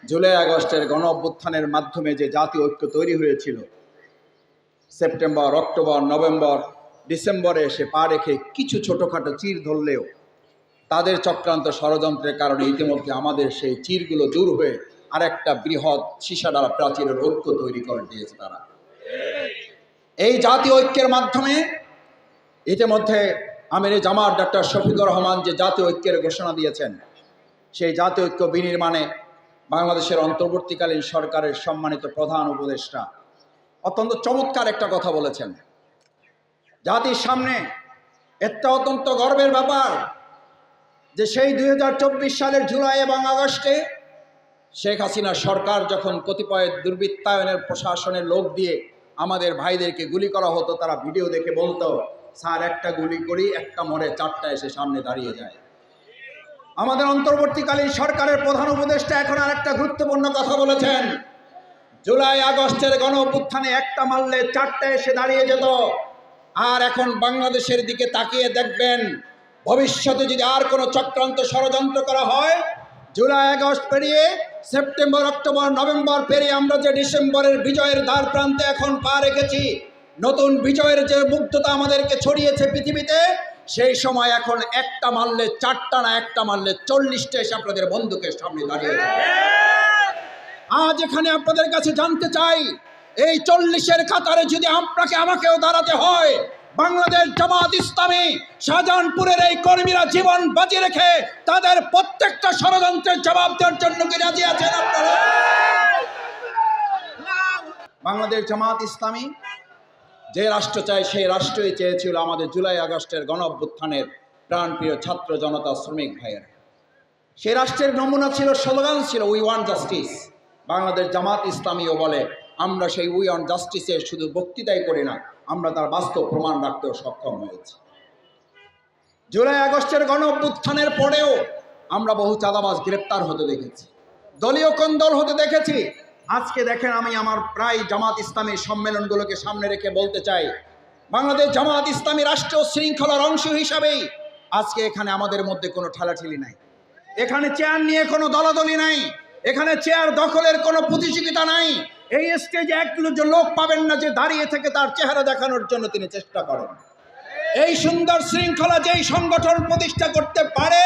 জুলাই আগস্টের গণ অভ্যুত্থানের মাধ্যমে যে জাতীয় ঐক্য তৈরি হয়েছিল, সেপ্টেম্বর, অক্টোবর, নভেম্বর, ডিসেম্বরে এসে পা রেখে কিছু ছোটোখাটো চির ধরলেও তাদের চক্রান্ত ষড়যন্ত্রের কারণে ইতিমধ্যে আমাদের সেই চিরগুলো দূর হয়ে আরেকটা বৃহৎ সীসাডালা প্রাচীরের ঐক্য তৈরি করে দিয়েছে তারা। এই জাতীয় ঐক্যের মাধ্যমে ইতিমধ্যে আমিরে জামাত ডক্টর শফিকুর রহমান যে জাতীয় ঐক্যের ঘোষণা দিয়েছেন, সেই জাতীয় ঐক্য বিনির্মাণে বাংলাদেশের অন্তর্বর্তীকালীন সরকারের সম্মানিত প্রধান উপদেষ্টা অত্যন্ত চমৎকার একটা কথা বলেছেন। জাতির সামনে একটা অত্যন্ত গর্বের ব্যাপার যে সেই 2024 সালের জুলাই এবং আগস্টে শেখ হাসিনা সরকার যখন কতিপয় দুর্বৃত্তায়নের প্রশাসনের লোক দিয়ে আমাদের ভাইদেরকে গুলি করা হতো, তারা ভিডিও দেখে বলতো, স্যার একটা গুলি করি, একটা মরে, চারটা এসে সামনে দাঁড়িয়ে যায়। আমাদের অন্তর্বর্তীকালীন সরকারের প্রধান উপদেষ্টা এখন আরেকটা গুরুত্বপূর্ণ কথা বলেছেন, জুলাই আগস্টের গণ অভ্যুত্থানে একটা মারলে চারটা এসে দাঁড়িয়ে যেত। আর এখন বাংলাদেশের দিকে তাকিয়ে দেখবেন, ভবিষ্যতে যদি আর কোনো চক্রান্ত ষড়যন্ত্র করা হয়, জুলাই আগস্ট পেরিয়ে সেপ্টেম্বর, অক্টোবর, নভেম্বর পেরিয়ে আমরা যে ডিসেম্বরের বিজয়ের দ্বার প্রান্তে এখন পা রেখেছি, নতুন বিজয়ের যে মুগ্ধতা আমাদেরকে ছড়িয়েছে পৃথিবীতে, সেই সময় এখন একটা মারলে চারটা না, একটা মারলে 40টা এসে আপনাদের বন্দুকের সামনে দাঁড়িয়ে যাবে। আজ এখানে আপনাদের কাছে জানতে চাই, এই 40-এর কাতারে যদি আমাকেও দাঁড়াতে হয়, বাংলাদেশ জামাত ইসলামী শাহজাহানপুরের এই কর্মীরা জীবন বাজি রেখে তাদের প্রত্যেকটা ষড়যন্ত্রের জবাব দেওয়ার জন্য কি রাজি আছেন আপনারা? বাংলাদেশ জামাত ইসলামী যে রাষ্ট্র চায়, সেই রাষ্ট্রই চেয়েছিল আমাদের জুলাই আগস্টের গণ অভ্যুত্থানের প্রাণপ্রিয় ছাত্র জনতা, শ্রমিক ভাইয়েরা। সেই রাষ্ট্রের নমুনা ছিল, স্লোগান ছিল, we want justice. Bangladesh Jamaat ইসলামীও বলে, আমরা সেই উই ওয়ান্ট জাস্টিসের শুধু বক্তৃতাই করি না, আমরা তার বাস্তব প্রমাণ রাখতেও সক্ষম হয়েছি। জুলাই আগস্টের গণ অভ্যুত্থানের পরেও আমরা বহু চাঁদাবাজ গ্রেপ্তার হতে দেখেছি, দলীয় কোন্দল হতে দেখেছি। আজকে দেখেন, আমি আমার প্রায় জামাত ইসলামী সম্মেলনগুলোকে সামনে রেখে বলতে চাই, বাংলাদেশ জামাত ইসলামী রাষ্ট্র শৃঙ্খলার অংশ হিসাবেই আজকে এখানে আমাদের মধ্যে কোনো ঠেলাঠেলি নাই, এখানে চেয়ার নিয়ে কোনো দলাদলি নাই, এখানে চেয়ার দখলের কোনো প্রতিযোগিতা নাই। এই স্টেজে একজন লোক পাবেন না যে দাঁড়িয়ে থেকে তার চেহারা দেখানোর জন্য তিনি চেষ্টা করেন। এই সুন্দর শৃঙ্খলা যেই সংগঠন প্রতিষ্ঠা করতে পারে,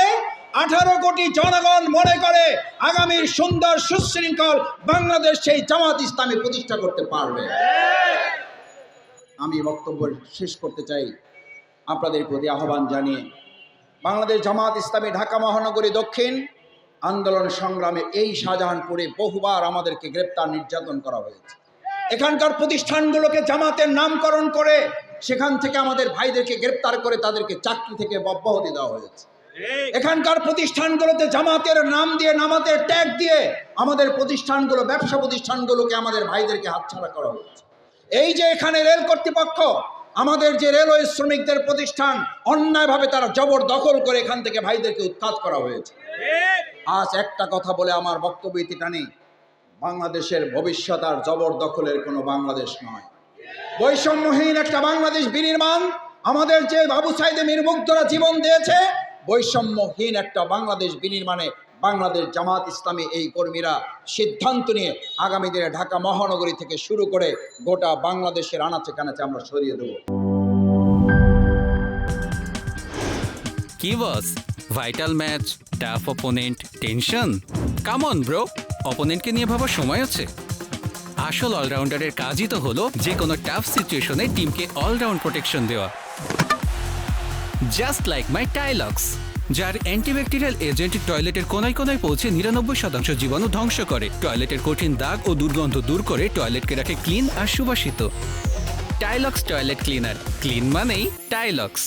18 কোটি জনগণ মনে করে আগামীর সুন্দর সুশৃঙ্খল বাংলাদেশ সেই জামাত ইসলামী প্রতিষ্ঠা করতে পারবে। আমি বক্তব্য শেষ করতে চাই আপনাদের প্রতি আহ্বান জানিয়ে, বাংলাদেশ জামাত ইসলামী ঢাকা মহানগরী দক্ষিণ আন্দোলন সংগ্রামে এই শাহজাহানপুরে বহুবার আমাদেরকে গ্রেপ্তার, নির্যাতন করা হয়েছে। এখানকার প্রতিষ্ঠানগুলোকে জামাতের নামকরণ করে সেখান থেকে আমাদের ভাইদেরকে গ্রেপ্তার করে তাদেরকে চাকরি থেকে অব্যাহতি দেওয়া হয়েছে। এখানকার প্রতিষ্ঠানগুলোতে জামাতের নাম দিয়ে, নামাতের ট্যাগ দিয়ে আমাদের প্রতিষ্ঠানগুলো, ব্যবসা প্রতিষ্ঠানগুলোকে আমাদের ভাইদেরকে হাতছাড়া করা হয়েছে। এই যে এখানে রেল কর্তৃপক্ষ, আমাদের যে রেলওয়ে শ্রমিকদের প্রতিষ্ঠান, অন্যায়ভাবে তারা জবরদখল করে এখান থেকে ভাইদেরকে উৎখাত করা হয়েছে। আজ একটা কথা বলে আমার বক্তব্য ইতি টানি, বাংলাদেশের ভবিষ্যৎ আর জবরদখলের কোনো বাংলাদেশ নয়, বৈষম্যহীন একটা বাংলাদেশ বিনির্মাণ। আমাদের যে আবু সাইদ মীর মুগ্ধরা জীবন দিয়েছে, বৈষম্যহীন একটা বাংলাদেশ বিনির্মাণে বাংলাদেশ জামাত ইসলামী এই কর্মীরা সিদ্ধান্ত নিয়ে আগামী দিনে ঢাকা মহানগরী থেকে শুরু করে গোটা বাংলাদেশের আনাচে কানাচে আমরা সরিয়ে দেব। কি boss, vital match, tough opponent, tension? Come on bro, অপোনেন্টকে নিয়ে ভাবার সময় আছে। আসল অলরাউন্ডারের কাজই তো হলো যে কোনো টাফ সিচুয়েশনে টিমকে অলরাউন্ড প্রোটেকশন দেওয়া। জাস্ট লাইক মাই টাইলক্স, যার অ্যান্টিব্যাকটেরিয়াল এজেন্ট টয়লেটের কোনায় কোনায় পৌঁছে 99% জীবাণু ধ্বংস করে, টয়লেটের কঠিন দাগ ও দুর্গন্ধ দূর করে টয়লেটকে রাখে ক্লিন আর সুবাসিত। টাইলক্স টয়লেট ক্লিনার, ক্লিন মানেই টাইলক্স।